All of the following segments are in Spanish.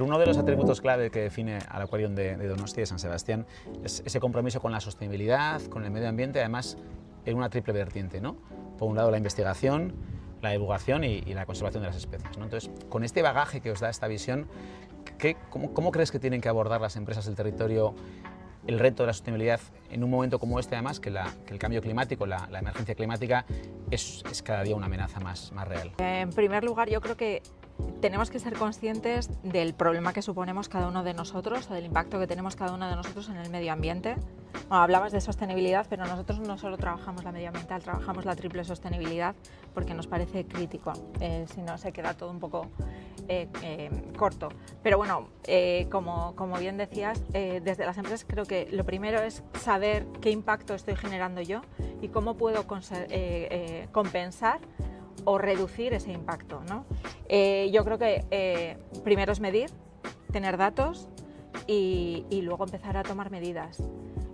Uno de los atributos clave que define al Aquarium de Donostia de San Sebastián es ese compromiso con la sostenibilidad, con el medio ambiente, además en una triple vertiente, ¿no? Por un lado la investigación, la divulgación y la conservación de las especies, ¿no? Entonces, con este bagaje que os da esta visión, ¿cómo crees que tienen que abordar las empresas del territorio el reto de la sostenibilidad en un momento como este, además, que el cambio climático, la emergencia climática es cada día una amenaza más real? En primer lugar, yo creo que tenemos que ser conscientes del problema que suponemos cada uno de nosotros o del impacto que tenemos cada uno de nosotros en el medio ambiente. Bueno, hablabas de sostenibilidad, pero nosotros no solo trabajamos la medioambiental, trabajamos la triple sostenibilidad porque nos parece crítico, si no se queda todo un poco corto. Pero bueno, como bien decías, desde las empresas creo que lo primero es saber qué impacto estoy generando yo y cómo puedo compensar o reducir ese impacto, ¿no? Yo creo que primero es medir, tener datos y luego empezar a tomar medidas.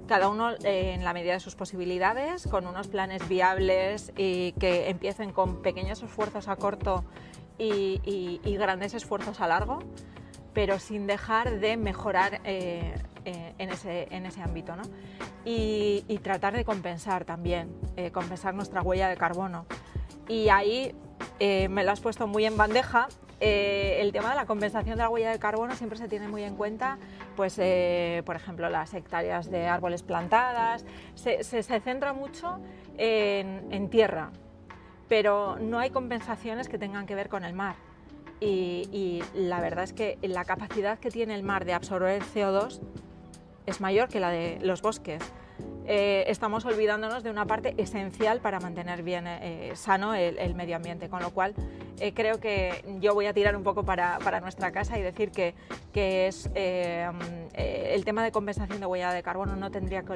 Cada uno en la medida de sus posibilidades, con unos planes viables y que empiecen con pequeños esfuerzos a corto y grandes esfuerzos a largo, pero sin dejar de mejorar en ese ámbito, ¿no? Y tratar de compensar también, compensar nuestra huella de carbono. Y ahí me lo has puesto muy en bandeja. El tema de la compensación de la huella de carbono siempre se tiene muy en cuenta, pues, por ejemplo, las hectáreas de árboles plantadas. Se centra mucho en tierra, pero no hay compensaciones que tengan que ver con el mar. Y la verdad es que la capacidad que tiene el mar de absorber CO2 es mayor que la de los bosques. Estamos olvidándonos de una parte esencial para mantener bien sano el medio ambiente, con lo cual creo que yo voy a tirar un poco para nuestra casa y decir que es, el tema de compensación de huella de carbono no tendría que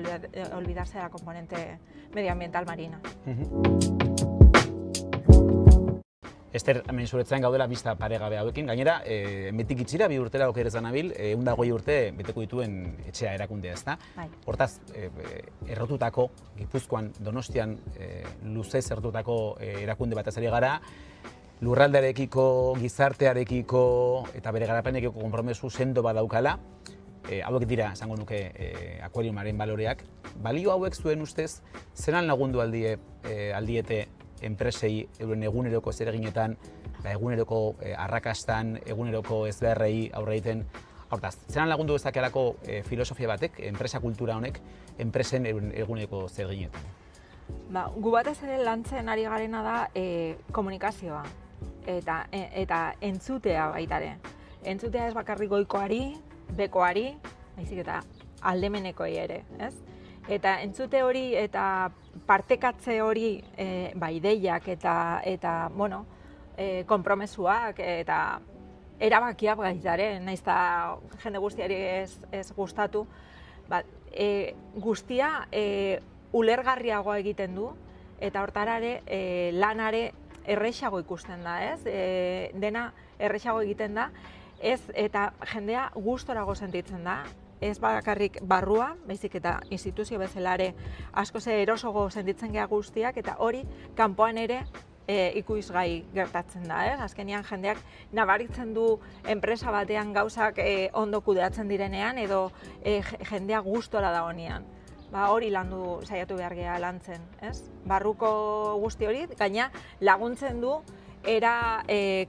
olvidarse de la componente medioambiental marina. Ester, hemen zuretzan gaudela bista paregabe hauekin, gainera, metik itxira, 2 urtera okerez nabil, 120 urte beteko dituen etxea erakundea, ezta? Hortaz, errotutako, Gipuzkoan, Donostian, luzez errotutako erakunde batez ari gara, lurraldearekiko, gizartearekiko eta bere garapenekiko konpromesu sendo badaukala. Hauek dira, esango nuke, akuariumaren baloreak. Balio hauek zuen ustez, zelan lagundu aldiete enpresei euren eguneroko zereginetan, eguneroko arrakastan, eguneroko ezbeharrei aurre egiten. Hortaz, zelan lagundu dezakeelako filosofia batek, enpresa kultura honek, enpresen eguneroko zereginetan? Gu batez ere lantzen ari garena da komunikazioa eta entzutea baita ere. Entzutea ez bakarrik goikoari, bekoari, baizik eta aldemenekoei ere, ez? Eta entzute hori eta partekatze hori, ideiak eta bueno, konpromesuak eta erabakiak baita ere, nahiz eta jende guztiari ez gustatu, guztia ulergarriagoa egiten du eta hortara ere lanare errexago ikusten da, ez? Dena errexago egiten da, ez, eta jendea gustorago sentitzen da. Ez bakarrik barrua, baizik eta instituzio bezala ere askoz erosoago sentitzen gea guztiak, eta hori kanpoan ere ikuisgai gertatzen da. Azkenean jendeak nabaritzen du enpresa batean gauzak ondo kudeatzen direnean edo jendea gustora dagoenean. Hori landu saiatu behar gea lantzen, ez? Barruko guzti hori, gaina laguntzen du era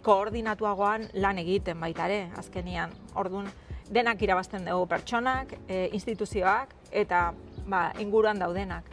koordinatuagoan lan egiten baita ere, azkenean. Orduan, denak irabazten dugu pertsonak, instituzioak eta inguruan daudenak.